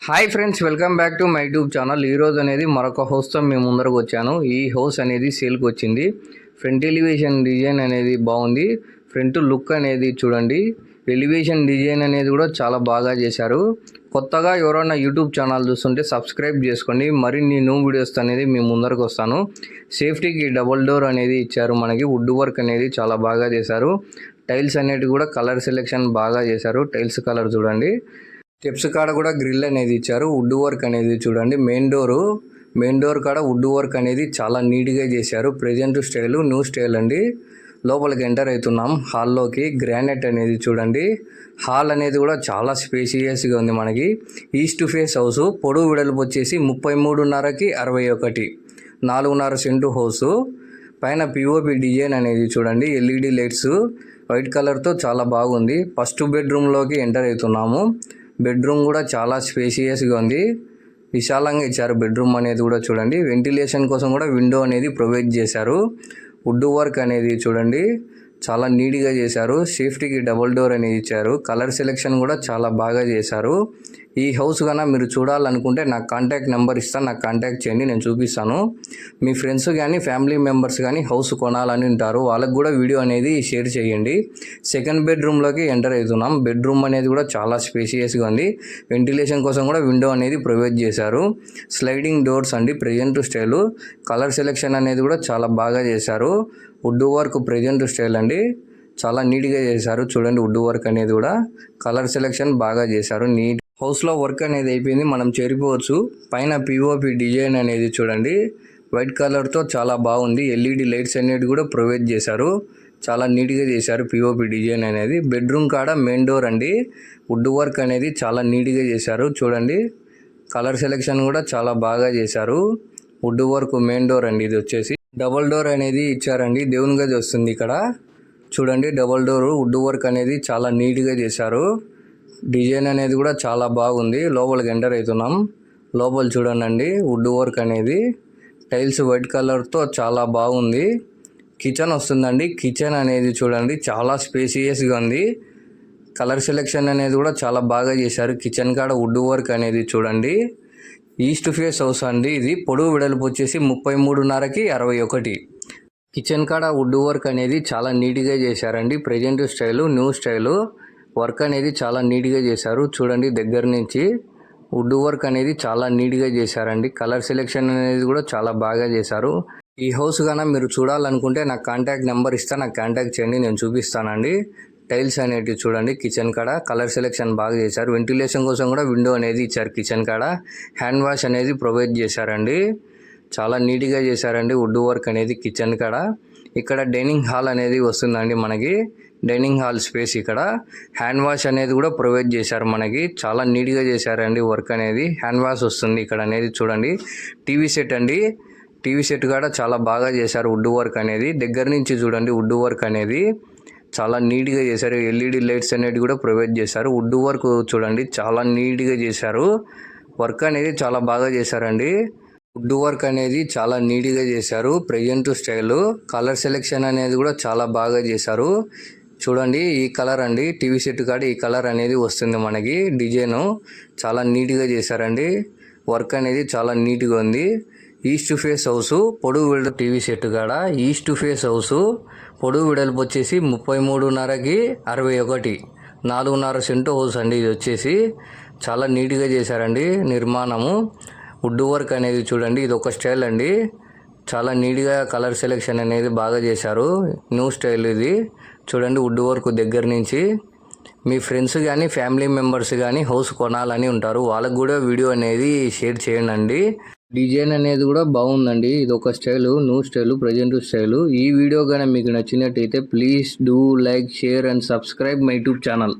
Hi friends, welcome back to my YouTube channel. ఈరోజు అనేది మరొక హౌస్తో మేము ముందరకు వచ్చాను. ఈ హౌస్ అనేది సేల్కి వచ్చింది. ఫ్రంట్ ఎలివేషన్ డిజైన్ అనేది బాగుంది. ఫ్రంట్ లుక్ అనేది చూడండి. ఎలివేషన్ డిజైన్ అనేది కూడా చాలా బాగా చేశారు. కొత్తగా ఎవరైనా యూట్యూబ్ ఛానల్ చూస్తుంటే సబ్స్క్రైబ్ చేసుకోండి. మరిన్ని న్యూ వీడియోస్ అనేది మేము ముందరకు వస్తాను. సేఫ్టీకి డబుల్ డోర్ అనేది ఇచ్చారు. మనకి వుడ్ వర్క్ అనేది చాలా బాగా చేశారు. టైల్స్ అనేవి కూడా కలర్ సెలెక్షన్ బాగా చేశారు. టైల్స్ కలర్ చూడండి. స్టెప్స్ కాడ కూడా గ్రిల్ అనేది ఇచ్చారు. వుడ్ వర్క్ అనేది చూడండి. మెయిన్ డోర్ కాడ వుడ్ వర్క్ అనేది చాలా నీట్గా చేశారు. ప్రెజెంట్ స్టైల్, న్యూ స్టైల్ అండి. లోపలికి ఎంటర్ అవుతున్నాం. హాల్లోకి గ్రానైట్ అనేది చూడండి. హాల్ అనేది కూడా చాలా స్పేషియస్గా ఉంది. మనకి ఈస్ట్ ఫేస్ హౌస్. పొడవు వెడల్పు వచ్చేసి 33.5కి 61, 4.5 సెంటు హౌస్. పైన పిఓపి డిజైన్ అనేది చూడండి. ఎల్ఈడి లైట్స్ వైట్ కలర్తో చాలా బాగుంది. ఫస్ట్ బెడ్రూమ్లోకి ఎంటర్ అవుతున్నాము. బెడ్రూమ్ కూడా చాలా స్పేషియస్గా ఉంది. విశాలంగా ఇచ్చారు బెడ్రూమ్ అనేది కూడా చూడండి. వెంటిలేషన్ కోసం కూడా విండో అనేది ప్రొవైడ్ చేశారు. వుడ్ వర్క్ అనేది చూడండి చాలా నీట్గా చేశారు. సేఫ్టీకి డబుల్ డోర్ అనేది ఇచ్చారు. కలర్ సెలెక్షన్ కూడా చాలా బాగా చేశారు. ఈ హౌస్ కన్నా మీరు చూడాలనుకుంటే నాకు కాంటాక్ట్ నెంబర్ ఇస్తాను, నాకు కాంటాక్ట్ చేయండి, నేను చూపిస్తాను. మీ ఫ్రెండ్స్ కానీ ఫ్యామిలీ మెంబర్స్ కానీ హౌస్ కొనాలని ఉంటారు, వాళ్ళకు కూడా వీడియో అనేది షేర్ చేయండి. సెకండ్ బెడ్రూమ్లోకి ఎంటర్ అవుతున్నాం. బెడ్రూమ్ అనేది కూడా చాలా స్పేషియస్గా ఉంది. వెంటిలేషన్ కోసం కూడా విండో అనేది ప్రొవైడ్ చేశారు. స్లైడింగ్ డోర్స్ అండి, ప్రెజెంట్ స్టైలు. కలర్ సెలెక్షన్ అనేది కూడా చాలా బాగా చేశారు. వుడ్ వర్క్ ప్రెజెంట్ స్టైల్ అండి, చాలా నీట్గా చేశారు. చూడండి వుడ్ వర్క్ అనేది కూడా కలర్ సెలెక్షన్ బాగా చేశారు. నీట్ హౌస్లో వర్క్ అనేది అయిపోయింది, మనం చేరిపోవచ్చు. పైన పిఓపి డిజైన్ అనేది చూడండి వైట్ కలర్తో చాలా బాగుంది. ఎల్ఈడి లైట్స్ అనేది కూడా ప్రొవైడ్ చేశారు. చాలా నీట్గా చేశారు పిఓపి డిజైన్ అనేది. బెడ్రూమ్ కాడ మెయిన్ డోర్ అండి. వుడ్ వర్క్ అనేది చాలా నీట్గా చేశారు. చూడండి కలర్ సెలెక్షన్ కూడా చాలా బాగా చేశారు. వుడ్ వర్క్ మెయిన్ డోర్ అండి. ఇది వచ్చేసి డబుల్ డోర్ అనేది ఇచ్చారండి. దేవుని గది వస్తుంది ఇక్కడ. చూడండి డబుల్ డోర్ వుడ్ వర్క్ అనేది చాలా నీట్గా చేశారు. డిజైన్ అనేది కూడా చాలా బాగుంది. లోపలికి ఎంటర్ అవుతున్నాం. లోపల చూడండి వుడ్ వర్క్ అనేది టైల్స్ వైట్ కలర్తో చాలా బాగుంది. కిచెన్ వస్తుందండి. కిచెన్ అనేది చూడండి చాలా స్పేషియస్గా ఉంది. కలర్ సెలెక్షన్ అనేది కూడా చాలా బాగా చేశారు. కిచెన్ కాడ వుడ్ వర్క్ అనేది చూడండి. ఈస్ట్ ఫేస్ హౌస్ అండి. ఇది పొడవు వెడల్పు వచ్చేసి 33.5కి 61. కిచెన్ కాడ వుడ్ వర్క్ అనేది చాలా నీట్గా చేశారండి. Present style, new style. Work అనేది చాలా నీట్గా చేశారు. చూడండి దగ్గర నుంచి వుడ్ వర్క్ అనేది చాలా నీట్గా చేశారండి. కలర్ సెలెక్షన్ అనేది కూడా చాలా బాగా చేశారు. ఈ హౌస్ కన్నా మీరు చూడాలనుకుంటే నాకు కాంటాక్ట్ నెంబర్ ఇస్తా, నాకు కాంటాక్ట్ చేయండి, నేను చూపిస్తానండి. టైల్స్ అనేటివి చూడండి. కిచెన్ కాడ కలర్ సెలెక్షన్ బాగా చేశారు. వెంటిలేషన్ కోసం కూడా విండో అనేది ఇచ్చారు. కిచెన్ కాడ హ్యాండ్ వాష్ అనేది ప్రొవైడ్ చేశారండి. చాలా నీట్గా చేశారండి వుడ్ వర్క్ అనేది కిచెన్ కాడ. ఇక్కడ డైనింగ్ హాల్ అనేది వస్తుందండి. మనకి డైనింగ్ హాల్ స్పేస్ ఇక్కడ హ్యాండ్ వాష్ అనేది కూడా ప్రొవైడ్ చేశారు. మనకి చాలా నీట్గా చేశారండి వర్క్ అనేది. హ్యాండ్ వాష్ వస్తుంది ఇక్కడ అనేది చూడండి. టీవీ సెట్ అండి. టీవీ సెట్ కూడా చాలా బాగా చేశారు వుడ్ వర్క్ అనేది. దగ్గర నుంచి చూడండి వుడ్ వర్క్ అనేది చాలా నీట్గా చేశారు. ఎల్ఈడి లైట్స్ అనేది కూడా ప్రొవైడ్ చేశారు. వుడ్ వర్క్ చూడండి చాలా నీట్గా చేశారు. వర్క్ అనేది చాలా బాగా చేశారండి. వుడ్ వర్క్ అనేది చాలా నీట్గా చేశారు. Present style. కలర్ సెలెక్షన్ అనేది కూడా చాలా బాగా చేశారు. చూడండి ఈ కలర్ అండి. టీవీ సెట్ కాడ ఈ కలర్ అనేది వస్తుంది మనకి. డిజైన్ చాలా నీట్గా చేశారండి. వర్క్ అనేది చాలా నీట్గా ఉంది. East face house. పొడవు వెడల్పు టీవీ సెట్ కాడ ఈస్ట్ ఫేస్ హౌస్. పొడవు వెడల్పు వచ్చేసి 33.5కి 61, 4.5 సెంటు హౌస్ అండి. ఇది వచ్చేసి చాలా నీట్గా చేశారండి నిర్మాణము. వుడ్ వర్క్ అనేది చూడండి. ఇది ఒక స్టైల్ అండి. చాలా నీట్గా కలర్ సెలెక్షన్ అనేది బాగా చేశారు. న్యూ స్టైల్ ఇది. చూడండి వుడ్ వర్క్ దగ్గర నుంచి. మీ ఫ్రెండ్స్ కానీ ఫ్యామిలీ మెంబర్స్ కానీ హౌస్ కొనాలని ఉంటారు, వాళ్ళకు కూడా వీడియో అనేది షేర్ చేయండి. డిజైన్ అనేది కూడా బాగుందండి. ఇది ఒక style, new style, present style. ఈ వీడియో కానీ మీకు నచ్చినట్టయితే please do like, share and subscribe my YouTube channel.